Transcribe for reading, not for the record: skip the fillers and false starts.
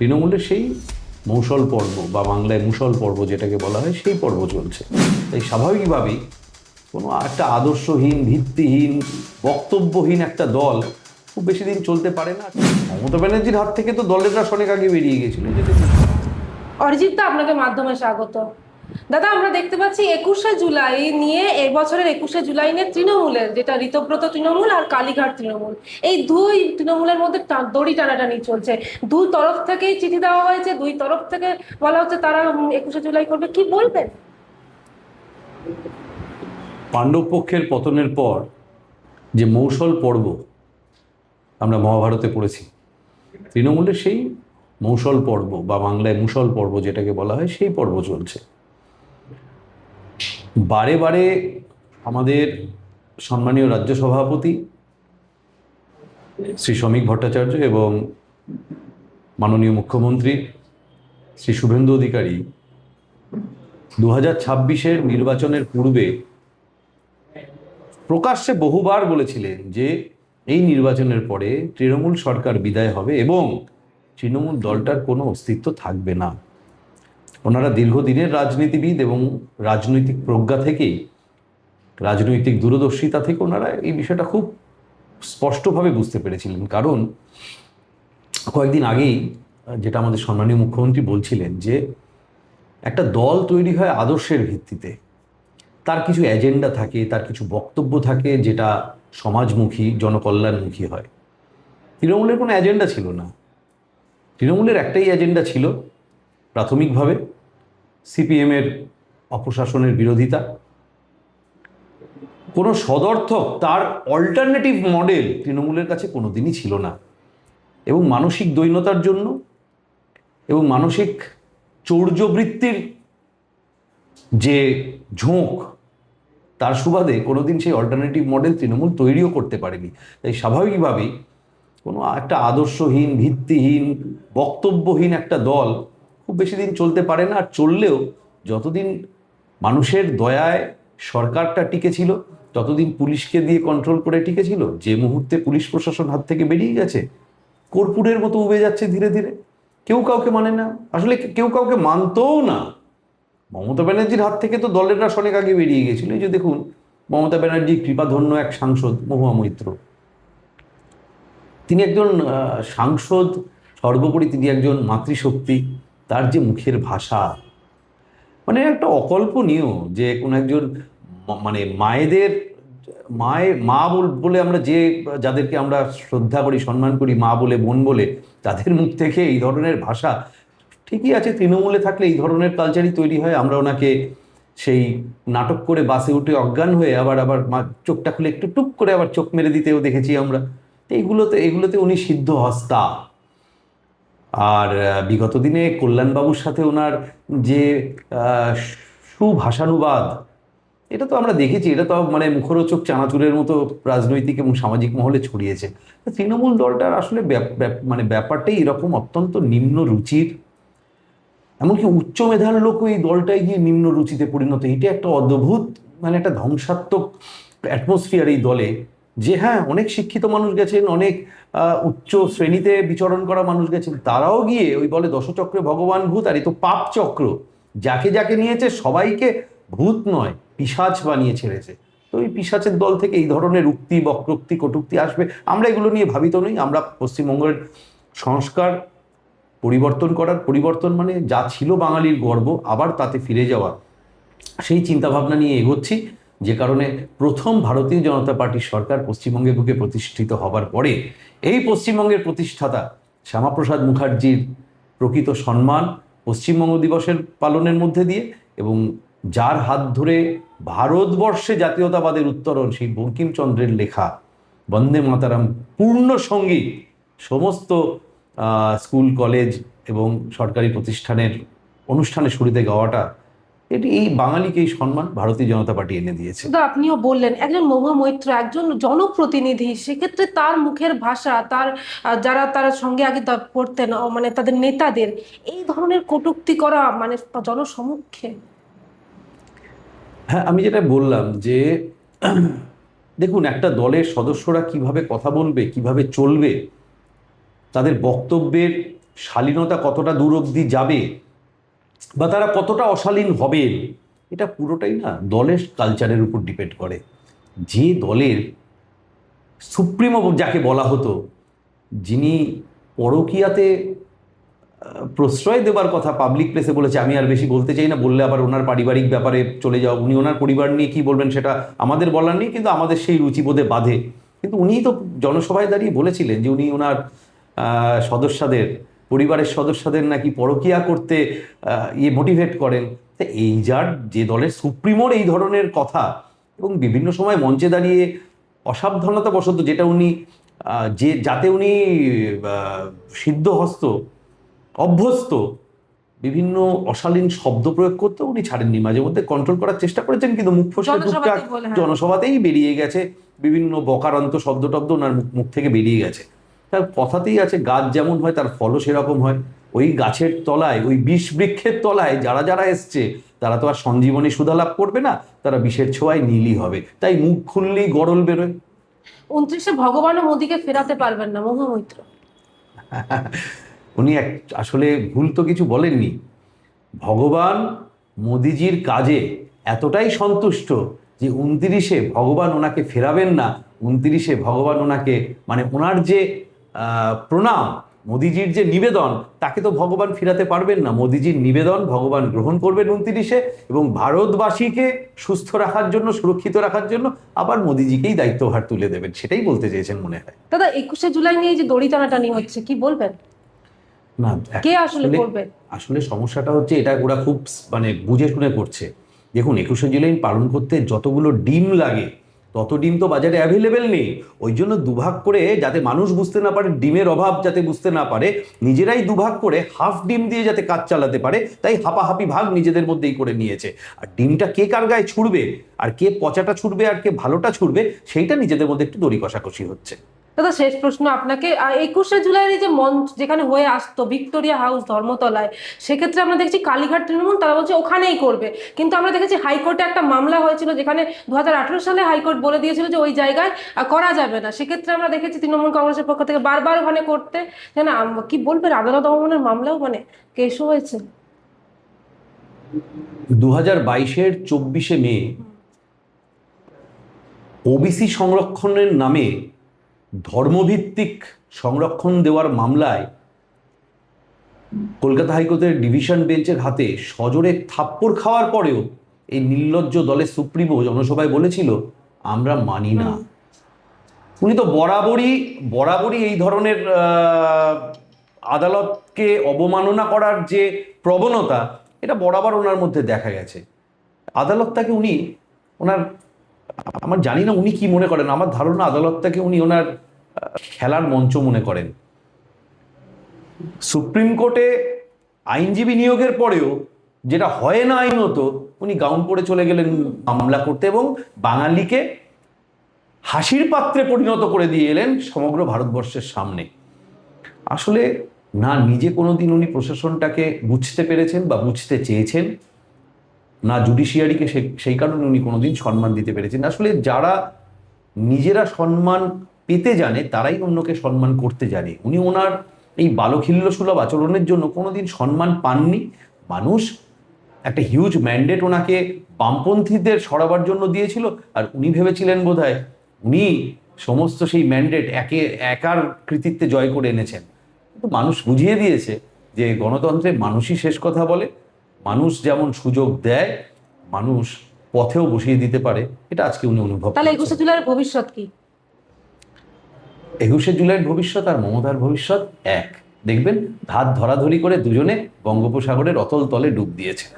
তৃণমূলের সেই মৌসল পর্ব বা বাংলায় মুসল পর্ব যেটাকে বলা হয় সেই পর্ব চলছে। তাই স্বাভাবিকভাবেই কোনো একটা আদর্শহীন, ভিত্তিহীন, বক্তব্যহীন একটা দল খুব বেশি দিন চলতে পারে না। মমতা ব্যানার্জির হাত থেকে তো দলের রাশ অনেক আগে বেরিয়ে গেছিল। অরিজিৎ দা, আপনাকে মাধ্যমে স্বাগত। দাদা, আমরা দেখতে পাচ্ছি 21শে জুলাই নিয়ে, এবছরের 21শে জুলাই নিয়ে তৃণমূলের, যেটা ঋতব্রত তৃণমূল আর কালীঘাট তৃণমূল, এই দুই তৃণমূলের মধ্যে দড়ি টানাটানি চলছে। দুই তরফ থেকেই চিঠি দেওয়া হয়েছে, দুই তরফ থেকে বলা হচ্ছে তারা 21শে জুলাই করবে। কি বলবেন? পাণ্ডব পক্ষের পতনের পর যে মৌসল পর্ব আমরা মহাভারতে পড়েছি, তৃণমূলের সেই মৌসল পর্ব বা বাংলায় মুসল পর্ব যেটাকে বলা হয় সেই পর্ব চলছে। বারে বারে আমাদের সম্মানীয় রাজ্য সভাপতি শ্রী শ্রমিক ভট্টাচার্য এবং মাননীয় মুখ্যমন্ত্রী শ্রী শুভেন্দু অধিকারী 2026-এর নির্বাচনের পূর্বে প্রকাশ্যে বহুবার বলেছিলেন যে এই নির্বাচনের পরে তৃণমূল সরকার বিদায় হবে এবং তৃণমূল দলটার কোনো অস্তিত্ব থাকবে না। ওনারা দীর্ঘদিনের রাজনীতিবিদ এবং রাজনৈতিক প্রজ্ঞা থেকেই, রাজনৈতিক দূরদর্শিতা থেকে ওনারা এই বিষয়টা খুব স্পষ্টভাবে বুঝতে পেরেছিলেন। কারণ কয়েকদিন আগেই যেটা আমাদের সম্মানীয় মুখ্যমন্ত্রী বলছিলেন যে একটা দল তৈরি হয় আদর্শের ভিত্তিতে, তার কিছু এজেন্ডা থাকে, তার কিছু বক্তব্য থাকে যেটা সমাজমুখী, জনকল্যাণমুখী হয়। তৃণমূলের কোনো এজেন্ডা ছিল না। তৃণমূলের একটাই এজেন্ডা ছিল, প্রাথমিকভাবে সিপিএমের অপশাসনের বিরোধিতা। কোনো সদর্থক, তার অল্টারনেটিভ মডেল তৃণমূলের কাছে কোনোদিনই ছিল না। এবং মানসিক দৈন্যতার জন্য এবং মানসিক চৌর্যবৃত্তির যে ঝোঁক, তার সুবাদে কোনোদিন সেই অল্টারনেটিভ মডেল তৃণমূল তৈরিও করতে পারেনি। তাই স্বাভাবিকভাবেই কোনো একটা আদর্শহীন, ভিত্তিহীন, বক্তব্যহীন একটা দল খুব বেশি দিন চলতে পারে না। আর চললেও যতদিন মানুষের দয়ায় সরকারটা টিকে ছিল, ততদিন পুলিশকে দিয়ে কন্ট্রোল করে টিকে ছিল। যে মুহূর্তে পুলিশ প্রশাসন হাত থেকে বেরিয়ে গেছে, কর্পূরের মতো উবে যাচ্ছে ধীরে ধীরে। কেউ কাউকে মানে না, আসলে কেউ কাউকে মানতও না। মমতা ব্যানার্জির হাত থেকে তো দলের রাশ অনেক আগে বেরিয়ে গেছিল। এই যে দেখুন, মমতা ব্যানার্জি কৃপাধন্য এক সাংসদ মহুয়া মৈত্র, তিনি একজন সাংসদ, সর্বোপরি তিনি একজন মাতৃশক্তি। তার যে মুখের ভাষা, মানে একটা অকল্পনীয়। যে কোনো একজন মানে মায়েদের মা বলে আমরা যাদেরকে আমরা শ্রদ্ধা করি, সম্মান করি, মা বলে, বোন বলে, তাদের মুখ থেকে এই ধরনের ভাষা। ঠিকই আছে, তৃণমূলে থাকলে এই ধরনের কালচারই তৈরি হয়। আমরা ওনাকে সেই নাটক করে বাসে উঠে অজ্ঞান হয়ে আবার চোখটা খুলে একটু টুক করে আবার চোখ মেরে দিতেও দেখেছি আমরা। তো এগুলোতে উনি সিদ্ধ হস্তা। আর বিগত দিনে কল্যাণবাবুর সাথে ওনার যে সুভাষানুবাদ, এটা তো আমরা দেখেছি। এটা তো মানে মুখরোচক চানাচুরের মতো রাজনৈতিক এবং সামাজিক মহলে ছড়িয়েছে। তৃণমূল দলটার আসলে মানে ব্যাপারটাই এরকম, অত্যন্ত নিম্ন রুচির। এমনকি উচ্চ মেধার লোক এই দলটায় গিয়ে নিম্ন রুচিতে পরিণত। এটা একটা অদ্ভুত, মানে একটা ধ্বংসাত্মক অ্যাটমসফিয়ার এই দলে। যে হ্যাঁ, অনেক শিক্ষিত মানুষ গেছেন, অনেক উচ্চ শ্রেণীতে বিচরণ করা মানুষ গেছেন, তারাও গিয়ে ওই বলে দশচক্রে ভগবান ভূত, আর এই তো পাপ চক্র। যাকে যাকে নিয়েছে সবাইকে ভূত নয়, পিশাচ বানিয়ে ছেড়েছে। তো এই পিশাচের দল থেকে এই ধরনের উক্তি, বক্রোক্তি, কটূক্তি আসবে। আমরা এগুলো নিয়ে ভাবিত নই। আমরা পশ্চিমবঙ্গের সংস্কার পরিবর্তন মানে যা ছিল বাঙালির গর্ব, আবার তাতে ফিরে যাওয়া, সেই চিন্তাভাবনা নিয়ে এগোচ্ছি। যে কারণে প্রথম ভারতীয় জনতা পার্টির সরকার পশ্চিমবঙ্গে বুকে প্রতিষ্ঠিত হবার পরে এই পশ্চিমবঙ্গের প্রতিষ্ঠাতা শ্যামাপ্রসাদ মুখার্জির প্রকৃত সম্মান পশ্চিমবঙ্গ দিবসের পালনের মধ্যে দিয়ে, এবং যার হাত ধরে ভারতবর্ষে জাতীয়তাবাদের উত্তরণ, সেই বঙ্কিমচন্দ্রের লেখা বন্দে মাতারাম পূর্ণ সঙ্গীত সমস্ত স্কুল, কলেজ এবং সরকারি প্রতিষ্ঠানের অনুষ্ঠানে শুরুতে গাওয়াটা, এটি এই বাঙালিকে এই সম্মান ভারতীয় জনতা পার্টি এনে দিয়েছে। আপনিও বললেন একজন মহুয়া মৈত্র, একজন জনপ্রতিনিধি, সেক্ষেত্রে তার মুখের ভাষা, তার যারা তার সঙ্গে আগে পড়তেন, মানে তাদের নেতাদের এই ধরনের কটূক্তি করা, মানে জনসমক্ষে। হ্যাঁ, আমি যেটা বললাম যে দেখুন, একটা দলের সদস্যরা কিভাবে কথা বলবে, কিভাবে চলবে, তাদের বক্তব্যের শালীনতা কতটা দূর অবধি যাবে বা তারা কতটা অশালীন হবেন, এটা পুরোটাই না দলের কালচারের উপর ডিপেন্ড করে। যে দলের সুপ্রিমো যাকে বলা হতো, যিনি পরকীয়াতে প্রশ্রয় দেবার কথা পাবলিক প্লেসে বলেছে, আমি আর বেশি বলতে চাই না, বললে আবার ওনার পারিবারিক ব্যাপারে চলে যাও, উনি ওনার পরিবার নিয়ে কি বলবেন সেটা আমাদের বলার নেই, কিন্তু আমাদের সেই রুচিবোধে বাধে। কিন্তু উনিই তো জনসভায় দাঁড়িয়ে বলেছিলেন যে উনি ওনার সদস্যদের, পরিবারের সদস্যদের নাকি পরকীয়া করতে মোটিভেট করেন। তা এই যে দলের সুপ্রিমোর এই ধরনের কথা, এবং বিভিন্ন সময় মঞ্চে দাঁড়িয়ে অসাবধানতা বশত, যেটা উনি যাতে উনি সিদ্ধহস্ত অভ্যস্ত, বিভিন্ন অশালীন শব্দ প্রয়োগ করতে উনি ছাড়েননি, মাঝে মধ্যে কন্ট্রোল করার চেষ্টা করেছেন, কিন্তু মুখ ফসকে টুকটাক জনসভাতেই বেরিয়ে গেছে, বিভিন্ন বকারান্ত শব্দ টব্দ ওনার মুখ থেকে বেরিয়ে গেছে। তার কথাতেই আছে, গাছ যেমন হয় তার ফলও সেরকম হয়। ওই গাছের তলায়, ওই বিষ বৃক্ষের তলায় যারা যারা এসছে, তারা তো আর সঞ্জীবনী সুধা লাভ করবে না, তারা বিষের ছোঁয়ায় নীলই হবে। তাই মুখ খুললেই গরল বেরোয়। 29-এ ভগবানও মোদিকে ফেরাতে পারবেন না, মহামৈত্র। উনি আসলে ভুল তো কিছু বলেননি। ভগবান মোদিজির কাজে এতটাই সন্তুষ্ট যে 29-এ ভগবান ওনাকে ফেরাবেন না। 29-এ ভগবান ওনাকে, মানে ওনার যে প্রণাম, মোদিজির যে নিবেদন, তাকে তো ভগবান ফেরাতে পারবেন না। মোদিজির নিবেদন ভগবান গ্রহণ করবেন 29-এ, এবং ভারতবাসীকে সুস্থ রাখার জন্য, সুরক্ষিত রাখার জন্য আবার মোদিজিকেই দায়িত্বভার তুলে দেবেন, সেটাই বলতে চেয়েছেন মনে হয়। দাদা, 21শে জুলাই নিয়ে যে দড়ি টানাটানি হচ্ছে, কি বলবেন? না, কে আসলে করবে? আসলে সমস্যাটা হচ্ছে, এটা ওরা খুব মানে বুঝে শুনে করছে। দেখুন, 21শে জুলাই পালন করতে যতগুলো ডিম লাগে, তত ডিম তো বাজারে অ্যাভেলেবেল নেই। ওই জন্য দুভাগ করে, যাতে মানুষ বুঝতে না পারে, ডিমের অভাব যাতে বুঝতে না পারে, নিজেরাই দুভাগ করে হাফ ডিম দিয়ে যাতে কাজ চালাতে পারে, তাই হাপাহাপি ভাগ নিজেদের মধ্যেই করে নিয়েছে। আর ডিমটা কে কার গায়ে ছুড়বে, আর কে পচাটা ছুড়বে আর কে ভালোটা ছুড়বে, সেইটা নিজেদের মধ্যে একটু দড়ি কষাকষি হচ্ছে। দাদা, শেষ প্রশ্ন আপনাকে। 21শে জুলাইয়ের যে মঞ্চ যেখানে হয়ে আসতো ভিক্টোরিয়া হাউস ধর্মতলায়, সেক্ষেত্রে আমরা দেখছি কালীঘাট তৃণমূল তারা বলছে ওখানেই করবে, কিন্তু আমরা দেখেছি হাইকোর্টে একটা মামলা হয়েছিল, যেখানে 2018 সালে হাইকোর্ট বলে দিয়েছিল যে ওই জায়গায় করা যাবে না। সেক্ষেত্রে আমরা দেখেছি তৃণমূল কংগ্রেসের পক্ষ থেকে বারবার ওখানে করতে, যেন কি বলবেন, আদালত অবমাননার মামলাও মানে কেসও হয়েছে। 2022-এর 24শে মে ওবিসি সংরক্ষণের নামে ধর্মভিত্তিক সংরক্ষণ দেওয়ার মামলায় কলকাতা হাইকোর্টের ডিভিশন বেঞ্চের হাতে সজোরে থাপ্পড় খাওয়ার পরেও এই নির্লজ্জ দলের সুপ্রিমো জনসভায় বলেছিল, আমরা মানি না। উনি তো বরাবরই এই ধরনের আদালতকে অবমাননা করার যে প্রবণতা, এটা বরাবর ওনার মধ্যে দেখা গেছে। আদালতটাকে উনি আমার জানি না উনি কি মনে করেন, আমার ধারণা আদালতটাকে উনি ওনার খেলার মঞ্চ মনে করেন। সুপ্রিম কোর্টে আইনজীবী নিয়োগের পরেও যেটা হয় না আইনত, উনি গাউন পরে চলে গেলেন মামলা করতে, এবং বাঙালিকে হাসির পাত্রে পরিণত করে দিয়ে এলেন সমগ্র ভারতবর্ষের সামনে। আসলে না নিজে কোনোদিন উনি প্রশাসনটাকে বুঝতে পেরেছেন বা বুঝতে চেয়েছেন, না জুডিশিয়ারিকে সেই কারণে উনি কোনোদিন সম্মান দিতে পেরেছেন। আসলে যারা নিজেরা সম্মান পেতে জানে, তারাই অন্যকে সম্মান করতে জানে। উনি ওনার এই বালখিল্য সুলভ আচরণের জন্য কোনোদিন সম্মান পাননি। মানুষ একটা হিউজ ম্যান্ডেট ওনাকে বামপন্থীদের সরাবার জন্য দিয়েছিল, আর উনি ভেবেছিলেন বোধহয় উনি সমস্ত সেই ম্যান্ডেট একার কৃতিত্বে জয় করে এনেছেন। তো মানুষ বুঝিয়ে দিয়েছে যে গণতন্ত্রে মানুষই শেষ কথা বলে, মানুষ যেমন সুযোগ দেয়, মানুষ পথেও বসিয়ে দিতে পারে, এটা আজকে উনি অনুভব করেছেন। তাহলে 21শে জুলাইয়ের ভবিষ্যৎ কি? 21শে জুলাইয়ের ভবিষ্যৎ আর মমতার ভবিষ্যৎ এক। দেখবেন হাত ধরাধরি করে দুজনে বঙ্গোপসাগরের অতল তলে ডুব দিয়েছে।